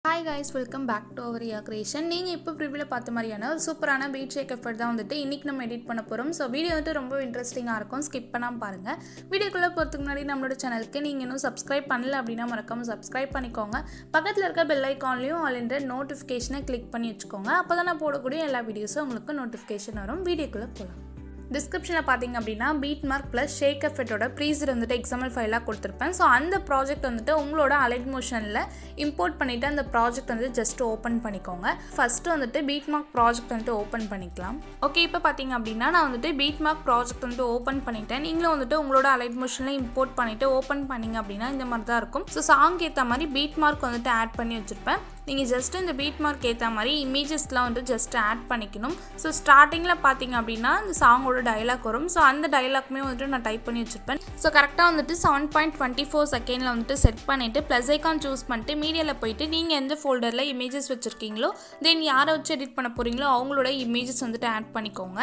Hi guys, welcome back to our RIYA creation. நீங்க இப்போ ப்ரிவியூல பார்த்த மாதிரியான ஒரு சூப்பரான பீட் ஷேக் எஃபெக்ட் தான் வந்துட்டு இன்னைக்கு நம்ம எடிட் பண்ண போறோம். சோ வீடியோ வந்து ரொம்ப இன்ட்ரஸ்டிங்கா இருக்கும். ஸ்கிப் பண்ணாம பாருங்க. வீடியோக்குள்ள போறதுக்கு முன்னாடி நம்மளோட சேனலுக்கு நீங்க இன்னும் Subscribe பண்ணல அப்படினா மறக்காம Subscribe பண்ணிக்கோங்க. பக்கத்துல இருக்க பெல் ஐகான்லயும் ஆல் இன் நோட்டிஃபிகேஷனை கிளிக் பண்ணி வச்சுக்கோங்க. அப்பதான் நான் போடக்கூடிய எல்லா வீடியோஸும் உங்களுக்கு நோட்டிஃபிகேஷன் வரும். வீடியோக்குள்ள போலாம். Description பார்த்தீங்க அப்படினா பீட் மார்க் ப்ளஸ் ஷேக் எஃபெக்ட்டோட ப்ரீசெட் வந்துட்டு XML ஃபைலா கொடுத்திருப்பேன். சோ அந்த ப்ராஜெக்ட் வந்துட்டு உங்களோட அலைட் மோஷன்ல இம்போர்ட் பண்ணிட்டு அந்த ப்ராஜெக்ட் வந்து ஜஸ்ட் ஓபன் பண்ணிக்கோங்க. ஃபர்ஸ்ட் வந்துட்டு பீட் மார்க் ப்ராஜெக்ட் வந்து ஓபன் பண்ணிக்கலாம். ஓகே, இப்போ பாத்தீங்க அப்படினா நான் வந்துட்டு பீட் மார்க் ப்ராஜெக்ட் வந்து ஓபன் பண்ணிட்டேன். நீங்களும் வந்துட்டு உங்களோட அலைட் மோஷன்ல இம்போர்ட் பண்ணிட்டு ஓபன் பண்ணீங்க அப்படினா இந்த மாதிரி தான் இருக்கும். சோ சாங் ஏத்த மாதிரி பீட் மார்க் வந்துட்டு ஆட் பண்ணி வச்சிருப்பேன். நீங்க ஜஸ்ட் இந்த பீட் மார்க் ஏத்த மாதிரி இமேजेसலாம் வந்து ஜஸ்ட் ஆட் பண்ணிக்கணும். சோ ஸ்டார்டிங்ல பாத்தீங்க அப்படினா இந்த சாங்கோட டயலாக் வரும். சோ அந்த டயலாக்மே வந்துட்டு நான் டைப் பண்ணி வச்சிருப்பேன். சோ கரெக்ட்டா வந்துட்டு 7.24 செகண்ட்ல வந்துட்டு செட் பண்ணிட்டு ப்ளஸ் ஐகான் சூஸ் பண்ணிட்டு மீடியால போய்ட்டு நீங்க எந்த ஃபோல்டர்ல இமேजेस வச்சிருக்கீங்களோ தென் யாரை வச்சு எடிட் பண்ண போறீங்களோ அவங்களோட இமேजेस வந்துட்டு ஆட் பண்ணிக்கோங்க.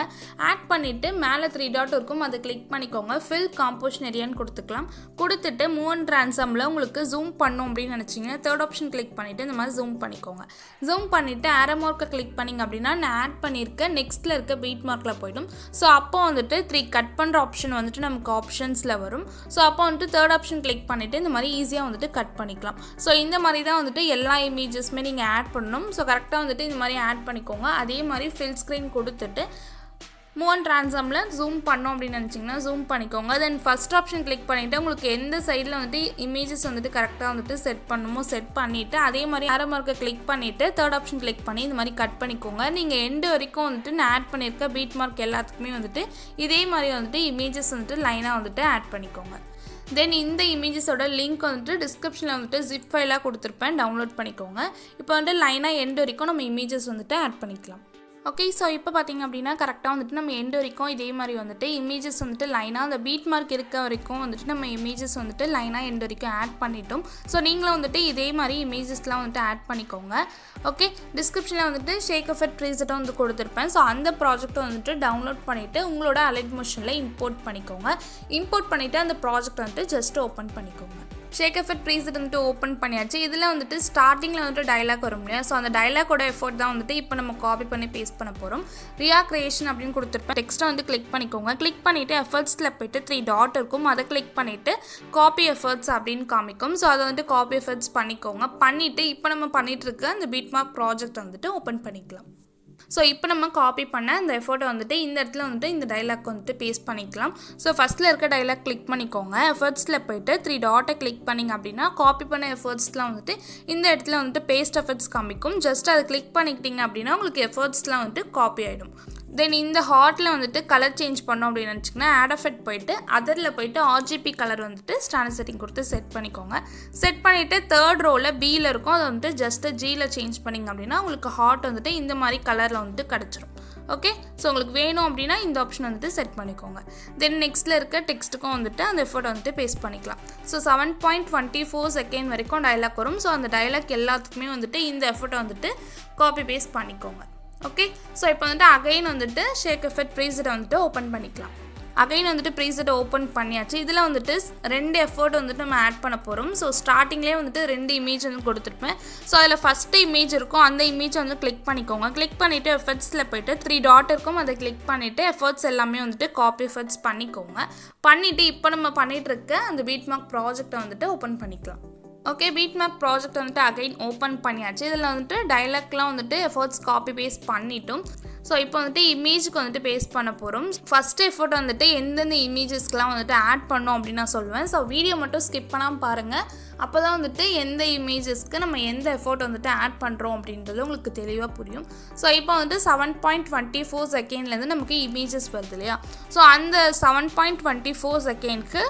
ஆட் பண்ணிட்டு மேலே 3 டாட் இருக்கும், அதை கிளிக் பண்ணிக்கோங்க. ஃபில் காம்போசிஷன் ஏரியான்னு கொடுத்துக்கலாம். கொடுத்துட்டு மூவ் அண்ட் ட்ரான்ஸ்ஃபார்ம்ல உங்களுக்கு ஜூம் பண்ணனும் அப்படி நினைச்சீங்கன்னா தேர்ட் ஆப்ஷன் கிளிக் பண்ணிட்டு இந்த மாதிரி ஜூம் பண்ணிக்கோங்க. ஜூம் பண்ணிட்டு ஆரோ மார்க்க கிளிக் பண்ணீங்க அப்படினா நான் ஆட் பண்ணிருக்க நெக்ஸ்ட்ல இருக்க பீட் மார்க்ல போய்டும். சோ அப்போ வந்துட்டு 3 கட் பண்ற ஆப்ஷன் வந்துட்டு நமக்கு ஆப்ஷன்ஸ்ல வரும். சோ அப்போ வந்துட்டு தேர்ட் ஆப்ஷன் கிளிக் பண்ணிட்டு இந்த மாதிரி ஈஸியா வந்துட்டு கட் பண்ணிக்கலாம். சோ இந்த மாதிரி தான் வந்துட்டு எல்லா இமேजेसமே நீங்க ஆட் பண்ணனும். சோ கரெக்ட்டா வந்துட்டு இந்த மாதிரி ஆட் பண்ணிக்கோங்க. அதே மாதிரி ஃபில் ஸ்கிரீன் கொடுத்துட்டு மூவ் அண்ட் ட்ரான்ஸ்ஃபார்ம்ல ஜூம் பண்ணோம் அப்படி நினைச்சீங்கன்னா ஜூம் பண்ணிக்கோங்க. தென் ஃபர்ஸ்ட் ஆப்ஷன் கிளிக் பண்ணிட்டு உங்களுக்கு எந்த சைடில் வந்துட்டு இமேजेस வந்துட்டு கரெக்டாக வந்துட்டு செட் பண்ணணுமோ செட் பண்ணிட்டு அதே மாதிரி ஆரோ மார்க்கை கிளிக் பண்ணிட்டு தேர்ட் ஆப்ஷன் கிளிக் பண்ணி இந்த மாதிரி கட் பண்ணிக்கோங்க. நீங்கள் எண்டு வரைக்கும் வந்துட்டு நான் ஆட் பண்ணியிருக்க பீட் மார்க் எல்லாத்துக்குமே வந்துட்டு இதே மாதிரி வந்துட்டு இமேजेस வந்துட்டு லைனாக வந்துட்டு ஆட் பண்ணிக்கோங்க. தென் இந்த இமேஜஸோட லிங்க் வந்துட்டு டிஸ்கிரிப்ஷனில் வந்துட்டு ஜிப் ஃபைலாக கொடுத்துருப்பேன், டவுன்லோட் பண்ணிக்கோங்க. இப்போ வந்துட்டு லைனாக எண்டு வரைக்கும் நம்ம இமேजेस வந்துட்டு ஆட் பண்ணிக்கலாம். ஓகே, ஸோ இப்போ பார்த்தீங்க அப்படின்னா கரெக்டாக வந்துட்டு நம்ம எண்டு வரைக்கும் இதே மாதிரி வந்துட்டு இமேजेस வந்துட்டு லைனாக அந்த பீட் மார்க் இருக்க வரைக்கும் வந்துட்டு நம்ம இமேजेस வந்துட்டு லைனாக எண்டு வரைக்கும் ஆட் பண்ணிட்டோம். ஸோ நீங்களும் வந்துட்டு இதே மாதிரி இமேजेसலாம் வந்துட்டு ஆட் பண்ணிக்கோங்க. ஓகே, டிஸ்கிரிப்ஷனில் வந்துட்டு ஷேக் எஃபெக்ட் ப்ரீசெட்டும் வந்து கொடுத்துருப்பேன். ஸோ அந்த ப்ராஜெக்ட்டை வந்துட்டு டவுன்லோட் பண்ணிவிட்டு உங்களோட அலைட் மோஷனில் இம்போர்ட் பண்ணிக்கோங்க. இம்போர்ட் பண்ணிவிட்டு அந்த ப்ராஜெக்ட் வந்துட்டு ஜஸ்ட் ஓப்பன் பண்ணிக்கோங்க. ஷேக் எஃபெக்ட் ப்ரீசெட் வந்துட்டு ஓப்பன் பண்ணியாச்சு. இதில் வந்துட்டு ஸ்டார்டிங்கில் வந்துட்டு டைலாக் வரும் இல்லையா, ஸோ அந்த டைலாக்கோட எஃபோர்ட் தான் வந்துட்டு இப்போ நம்ம காப்பி பண்ணி பேஸ்ட் பண்ண போகிறோம். ரியா கிரியேஷன் அப்படின்னு கொடுத்துருப்பேன். டெக்ஸ்ட்டை வந்து கிளிக் பண்ணிக்கோங்க. கிளிக் பண்ணிவிட்டு எஃபர்ட்ஸில் போய்ட்டு 3 டாட் இருக்கும், அதை கிளிக் பண்ணிவிட்டு காப்பி எஃபர்ட்ஸ் அப்படின்னு காமிக்கும். ஸோ அதை வந்துட்டு காப்பி எஃபர்ட்ஸ் பண்ணிக்கோங்க. பண்ணிவிட்டு இப்போ நம்ம பண்ணிகிட்டு இருக்க அந்த பீட் மார்க் ப்ராஜெக்ட் வந்துட்டு ஓப்பன் பண்ணிக்கலாம். ஸோ இப்போ நம்ம காப்பி பண்ண அந்த எஃபோர்ட்டை வந்துட்டு இந்த இடத்துல வந்துட்டு இந்த டைலாக் வந்துட்டு பேஸ்ட் பண்ணிக்கலாம். ஸோ ஃபஸ்ட்டில் இருக்க டைலாக் கிளிக் பண்ணிக்கோங்க. எஃபர்ட்ஸில் போய்ட்டு 3 டாட்டை கிளிக் பண்ணிங்க அப்படின்னா காப்பி பண்ண எஃபர்ட்ஸ்லாம் வந்துட்டு இந்த இடத்துல வந்துட்டு பேஸ்ட் எஃபர்ட்ஸ் காமிக்கும். ஜஸ்ட் அதை கிளிக் பண்ணிக்கிட்டீங்க அப்படின்னா உங்களுக்கு எஃபர்ட்ஸ்லாம் வந்துட்டு காப்பி ஆகிடும். தென் இந்த ஹார்ட்டில் வந்துட்டு கலர் சேஞ்ச் பண்ணோம் அப்படின்னு நினச்சிங்கன்னா ஆட் எஃபெக்ட் போய்ட்டு அதில் போய்ட்டு RGB கலர் வந்துட்டு ஸ்டாண்டர்ட் செட்டிங் கொடுத்து செட் பண்ணிக்கோங்க. செட் பண்ணிவிட்டு தேர்ட் ரோவில் Bயில் இருக்கும், அதை வந்துட்டு ஜஸ்ட்டு Gயில் சேஞ்ச் பண்ணிங்க அப்படின்னா உங்களுக்கு ஹார்ட் வந்துட்டு இந்த மாதிரி கலரில் வந்துட்டு கிடச்சிரும். ஓகே, ஸோ உங்களுக்கு வேணும் அப்படின்னா இந்த ஆப்ஷன் வந்துட்டு செட் பண்ணிக்கோங்க. தென் நெக்ஸ்ட்டில் இருக்க டெக்ஸ்ட்டுக்கும் வந்துட்டு அந்த எஃபோர்ட் வந்துட்டு பேஸ்ட் பண்ணிக்கலாம். ஸோ 7.24 செகண்ட் வரைக்கும் டைலாக் வரும். ஸோ அந்த டைலாக் எல்லாத்துக்குமே வந்துட்டு இந்த எஃபோர்ட்டை வந்துட்டு காப்பி பேஸ்ட் பண்ணிக்கோங்க. ஓகே, ஸோ இப்போ வந்துட்டு அகைன் வந்துட்டு ஷேக் எஃபெக்ட் ப்ரீசெட்டை வந்துட்டு ஓப்பன் பண்ணிக்கலாம். அகைன் வந்துட்டு ப்ரீசெட்டை ஓப்பன் பண்ணியாச்சு. இதில் வந்துட்டு 2 எஃபோர்ட் வந்துட்டு நம்ம ஆட் பண்ண போகிறோம். ஸோ ஸ்டார்டிங்லேயே வந்துட்டு 2 இமேஜ் வந்து கொடுத்துருப்பேன். ஸோ அதில் ஃபஸ்ட்டு இமேஜ் இருக்கும், அந்த இமேஜ் வந்து கிளிக் பண்ணிக்கோங்க. கிளிக் பண்ணிவிட்டு எஃபெக்ட்ஸில் போய்ட்டு 3 டாட் இருக்கும், அதை கிளிக் பண்ணிவிட்டு எஃபர்ட்ஸ் எல்லாமே வந்துட்டு காப்பி எஃபர்ட்ஸ் பண்ணிக்கோங்க. பண்ணிவிட்டு இப்போ நம்ம பண்ணிகிட்டு இருக்க அந்த பீட் மார்க் ப்ராஜெக்டை வந்துட்டு ஓப்பன் பண்ணிக்கலாம். ஓகே, பீட் மார்க் ப்ராஜெக்ட் வந்துட்டு அகைன் ஓப்பன் பண்ணியாச்சு. இதில் வந்துட்டு டைலாக்லாம் வந்துட்டு எஃபர்ட்ஸ் காப்பி பேஸ்ட் பண்ணிட்டோம். ஸோ இப்போ வந்துட்டு இமேஜுக்கு வந்துட்டு பேஸ்ட் பண்ண போகிறோம். ஃபஸ்ட்டு எஃபோர்ட் வந்துட்டு எந்தெந்த இமேஜஸ்க்கெலாம் வந்துட்டு ஆட் பண்ணோம் அப்படின்னு நான் சொல்லுவேன். ஸோ வீடியோ மட்டும் ஸ்கிப் பண்ணாமல் பாருங்கள். அப்போ தான் வந்துட்டு எந்த இமேஜஸ்க்கு நம்ம எந்த எஃபோர்ட் வந்துட்டு ஆட் பண்ணுறோம் அப்படின்றது உங்களுக்கு தெளிவாக புரியும். ஸோ இப்போ வந்துட்டு 7.24 செகண்ட்லேருந்து நமக்கு இமேஜஸ் வருது இல்லையா, ஸோ அந்த 7.24 செகண்ட்க்கு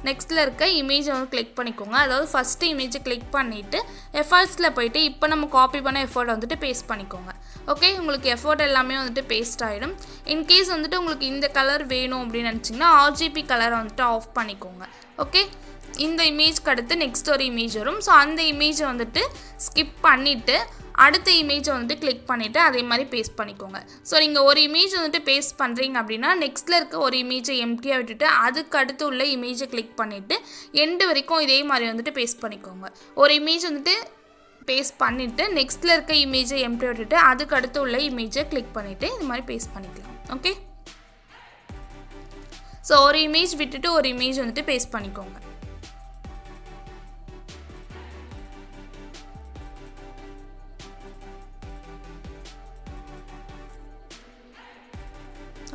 நெக்ஸ்ட்டில் இருக்க இமேஜை வந்து கிளிக் பண்ணிக்கோங்க. அதாவது ஃபஸ்ட்டு இமேஜை கிளிக் பண்ணிவிட்டு எஃபர்ட்ஸில் போய்ட்டு இப்போ நம்ம காப்பி பண்ண எஃபோர்ட் வந்துட்டு பேஸ்ட் பண்ணிக்கோங்க. ஓகே, உங்களுக்கு எஃபோர்ட் எல்லாமே வந்துட்டு பேஸ்ட் ஆகிடும். இன்கேஸ் வந்துட்டு உங்களுக்கு இந்த கலர் வேணும் அப்படின்னு நினச்சிங்கன்னா RGB கலரை வந்துட்டு ஆஃப் பண்ணிக்கோங்க. ஓகே, இந்த இமேஜ்க்கு அடுத்து நெக்ஸ்ட் ஒரு இமேஜ் வரும். ஸோ அந்த இமேஜை வந்துட்டு ஸ்கிப் பண்ணிவிட்டு அடுத்த இமேஜை வந்து கிளிக் பண்ணிவிட்டு அதே மாதிரி பேஸ்ட் பண்ணிக்கோங்க. ஸோ நீங்கள் ஒரு இமேஜ் வந்துட்டு பேஸ்ட் பண்ணுறீங்க அப்படின்னா நெக்ஸ்ட்டில் இருக்க ஒரு இமேஜை எம்டியாக விட்டுட்டு அதுக்கு அடுத்து உள்ள இமேஜை கிளிக் பண்ணிவிட்டு எண்டு வரைக்கும் இதே மாதிரி வந்துட்டு பேஸ்ட் பண்ணிக்கோங்க. ஒரு இமேஜ் வந்துட்டு பேஸ்ட் பண்ணிவிட்டு நெக்ஸ்ட்டில் இருக்க இமேஜை எம்ப்டி விட்டுட்டு அதுக்கு அடுத்து உள்ள இமேஜை கிளிக் பண்ணிவிட்டு இந்த மாதிரி பேஸ்ட் பண்ணிக்கலாம். ஓகே, ஸோ ஒரு இமேஜ் விட்டுட்டு ஒரு இமேஜ் வந்துட்டு பேஸ்ட் பண்ணிக்கோங்க.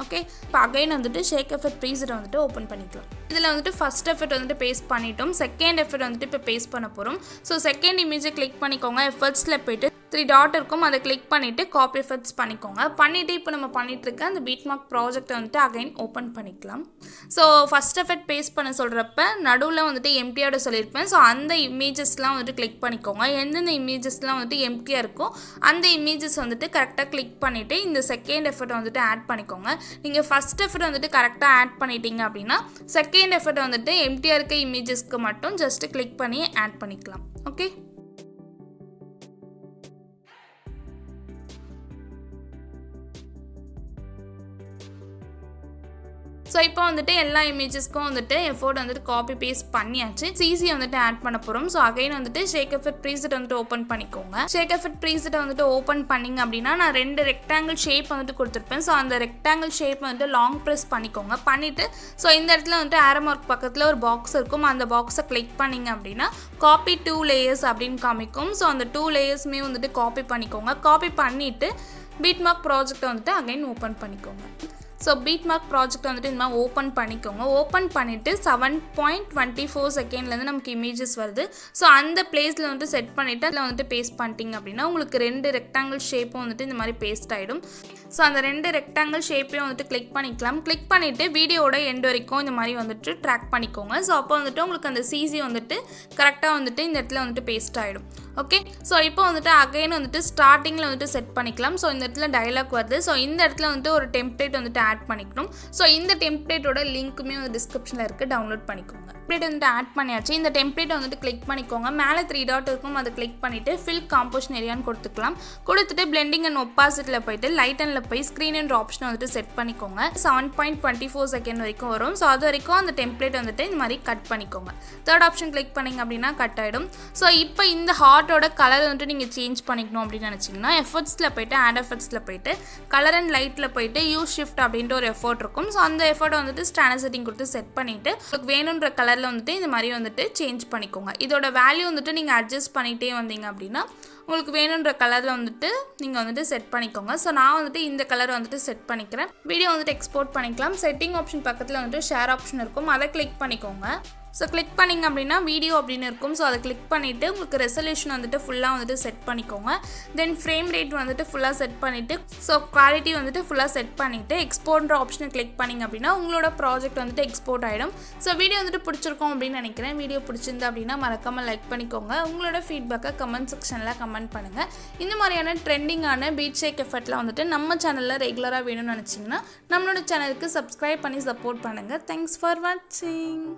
ஓகே, இப்போ அகைன் வந்துட்டு ஷேக் எஃபெக்ட் ப்ரீசெட்டை வந்துட்டு ஓப்பன் பண்ணிக்கலாம். இதில் வந்துட்டு ஃபஸ்ட் எஃபெக்ட் வந்துட்டு பேஸ்ட் பண்ணிட்டோம். செகண்ட் எஃபெக்ட் வந்துட்டு இப்போ பேஸ்ட் பண்ண போகிறோம். ஸோ செகண்ட் இமேஜை கிளிக் பண்ணிக்கோங்க. எஃபெக்ட்ஸில் போய்ட்டு 3 டாட் இருக்கும், அதை கிளிக் பண்ணிவிட்டு காப்பி எஃபெக்ட்ஸ் பண்ணிக்கோங்க. பண்ணிவிட்டு இப்போ நம்ம பண்ணிகிட்ருக்க அந்த பீட் மார்க் ப்ராஜெக்டை வந்துட்டு அகைன் ஓப்பன் பண்ணிக்கலாம். ஸோ ஃபஸ்ட் எஃபெக்ட் பேஸ்ட் பண்ண சொல்கிறப்ப நடுவில் வந்துட்டு எம்டியோட சொல்லியிருப்பேன். ஸோ அந்த இமேஜஸ்லாம் வந்துட்டு கிளிக் பண்ணிக்கோங்க. எந்தெந்த இமேஜஸ்லாம் வந்துட்டு எம்டியாக இருக்கோ அந்த இமேஜஸ் வந்துட்டு கரெக்டாக கிளிக் பண்ணிவிட்டு இந்த செகண்ட் எஃபெக்ட் வந்துட்டு ஆட் பண்ணிக்கோங்க. நீங்கள் ஃபஸ்ட் எஃபெக்ட் வந்துட்டு கரெக்டாக ஆட் பண்ணிட்டீங்க அப்படின்னா செகண்ட் எஃபெக்ட் வந்துட்டு எம்டியாக இருக்க இமேஜஸ்க்கு மட்டும் ஜஸ்ட்டு கிளிக் பண்ணி ஆட் பண்ணிக்கலாம். ஓகே, ஸோ இப்போ வந்துட்டு எல்லா இமேஜஸ்க்கும் வந்துட்டு எஃபோர்ட் வந்துட்டு காப்பி பேஸ்ட் பண்ணியாச்சு. சிசியை வந்துட்டு ஆட் பண்ண போகிறோம். ஸோ அகைன் வந்துட்டு ஷேக் எஃபெக்ட் ப்ரீசெட் வந்துட்டு ஓப்பன் பண்ணிக்கோங்க. ஷேக் எஃபெக்ட் ப்ரீசெட்டை வந்துட்டு ஓப்பன் பண்ணிங்க அப்படின்னா நான் 2 ரெக்டாங்கிள் ஷேப் வந்துட்டு கொடுத்துருப்பேன். ஸோ அந்த ரெக்டாங்கிள் ஷேப் வந்துட்டு லாங் ப்ரெஸ் பண்ணிக்கோங்க. பண்ணிவிட்டு ஸோ இந்த இடத்துல வந்துட்டு ஆரோ மார்க் பக்கத்தில் ஒரு பாக்ஸ் இருக்கும். அந்த பாக்ஸை கிளிக் பண்ணிங்க அப்படின்னா காப்பி 2 லேயர்ஸ் அப்படின்னு காமிக்கும். ஸோ அந்த 2 லேயர்ஸுமே வந்துட்டு காப்பி பண்ணிக்கோங்க. காப்பி பண்ணிவிட்டு பீட் மார்க் ப்ராஜெக்டை வந்துட்டு அகைன் ஓப்பன் பண்ணிக்கோங்க. ஸோ பீட் மார்க் ப்ராஜெக்ட் வந்துட்டு இந்த மாதிரி ஓப்பன் பண்ணிக்கோங்க. ஓப்பன் பண்ணிவிட்டு 7.24 செகண்ட்லேருந்து நமக்கு இமேஜஸ் வருது. ஸோ அந்த பிளேஸில் வந்துட்டு செட் பண்ணிவிட்டு அதில் வந்துட்டு பேஸ்ட் பண்ணிட்டீங்க அப்படின்னா உங்களுக்கு 2 ரெக்டாங்கிள் ஷேப்பும் வந்துட்டு இந்த மாதிரி பேஸ்ட் ஆகிடும். ஸோ அந்த 2 ரெக்டாங்கிள் ஷேப்பையும் வந்துட்டு கிளிக் பண்ணிக்கலாம். கிளிக் பண்ணிவிட்டு வீடியோட எண்ட் வரைக்கும் இந்த மாதிரி வந்துட்டு ட்ராக் பண்ணிக்கோங்க. ஸோ அப்போ வந்துட்டு உங்களுக்கு அந்த சிசி வந்துட்டு கரெக்டாக வந்துட்டு இந்த இடத்துல வந்துட்டு பேஸ்ட் ஆகிடும். ஓகே, ஸோ இப்போ வந்துட்டு அகைன் வந்துட்டு ஸ்டார்டிங்கில் வந்துட்டு செட் பண்ணிக்கலாம். ஸோ இந்த இடத்துல டயலாக் வருது. ஸோ இந்த இடத்துல வந்துட்டு ஒரு டெம்ப்ளேட் வந்துட்டு ஆட் பண்ணிக்கணும். ஸோ இந்த டெம்ப்ளேட்டோட லிங்க்குமே வந்து டிஸ்கிரிப்ஷனில் இருக்குது, டவுன்லோட் பண்ணிக்கோங்க. டெம்ப்ளேட் வந்துட்டு ஆட் பண்ணியாச்சு. இந்த டெம்ப்ளேட்டை வந்துட்டு கிளிக் பண்ணிக்கோங்க. மேலே 3 டாட் இருக்கும், அதை கிளிக் பண்ணிவிட்டு ஃபில் காம்போசிஷன் ஏரியான்னு கொடுத்துக்கலாம். கொடுத்துட்டு பிளெண்டிங் அண்ட் ஒப்பாசிட்டியில் போயிட்டு லைட் அண்டில் போய் ஸ்க்ரீன் என்ற ஆப்ஷனை வந்துட்டு செட் பண்ணிக்கோங்க. 7.24 செகண்ட் வரைக்கும் வரும். ஸோ அது வரைக்கும் அந்த டெம்ப்ளேட் வந்துட்டு இந்த மாதிரி கட் பண்ணிக்கோங்க. தேர்ட் ஆப்ஷன் கிளிக் பண்ணிங்க அப்படின்னா கட் ஆகிடும். ஸோ இப்போ இந்த ஹார்ட்டோட கலர் வந்துட்டு நீங்கள் சேஞ்ச் பண்ணிக்கணும் அப்படின்னு நினச்சிங்கன்னா எஃபர்ட்ஸில் போய்ட்டு ஆட் எஃபர்ட்ஸில் போய்ட்டு கலர் அண்ட் லைட்டில் போய்ட்டு யூஸ் ஷிஃப்ட் அப்படின்ட்டு ஒரு எஃபோர்ட் இருக்கும். ஸோ அந்த எஃபோர்ட்டை வந்துட்டு ஸ்டாண்டர்ட் செட்டிங் கொடுத்து செட் பண்ணிவிட்டு உங்களுக்கு வேணுன்ற கலரில் வந்துட்டு இந்த மாதிரி வந்துட்டு சேஞ்ச் பண்ணிக்கோங்க. இதோட வேல்யூ வந்துட்டு நீங்கள் அட்ஜஸ்ட் பண்ணிகிட்டே வந்தீங்க அப்படின்னா உங்களுக்கு வேணுன்ற கலரில் வந்துட்டு நீங்கள் வந்துட்டு செட் பண்ணிக்கோங்க. ஸோ நான் வந்துட்டு இந்த கலர் வந்துட்டு செட் பண்ணிக்கிறேன். வீடியோ வந்துட்டு எக்ஸ்போர்ட் பண்ணிக்கலாம். செட்டிங் ஆப்ஷன் பக்கத்தில் வந்துட்டு ஷேர் ஆப்ஷன் இருக்கும், அதை கிளிக் பண்ணிக்கோங்க. ஸோ கிளிக் பண்ணிங்க அப்படின்னா வீடியோ அப்படின்னு இருக்கும். ஸோ அதை கிளிக் பண்ணிவிட்டு உங்களுக்கு ரெசல்யூஷன் வந்துட்டு ஃபுல்லாக வந்துட்டு செட் பண்ணிக்கோங்க. தென் ஃப்ரேம் ரேட் வந்துட்டு ஃபுல்லாக செட் பண்ணிவிட்டு ஸோ குவாலிட்டி வந்துட்டு ஃபுல்லாக செட் பண்ணிவிட்டு எக்ஸ்போர்ட்ன்ற ஆப்ஷனை கிளிக் பண்ணிங்க அப்படின்னா உங்களோட ப்ராஜெக்ட் வந்துட்டு எக்ஸ்போர்ட் ஆகிடும். ஸோ வீடியோ வந்துட்டு பிடிச்சிருக்கோம் அப்படின்னு நினைக்கிறேன். வீடியோ பிடிச்சிருந்தா அப்படின்னா மறக்காமல் லைக் பண்ணிக்கோங்க. உங்களோட ஃபீட்பேக்கை கமெண்ட் செக்ஷனில் கமெண்ட் பண்ணுங்கள். இந்த மாதிரியான ட்ரெண்டிங்கான பீட் ஷேக் எஃபெக்ட்லாம் வந்துட்டு நம்ம சேனலில் ரெகுலராக வேணும்னு நினச்சிங்கன்னா நம்மளோட சேனலுக்கு சப்ஸ்கிரைப் பண்ணி சப்போர்ட் பண்ணுங்கள். தேங்க்ஸ் ஃபார் வாட்சிங்.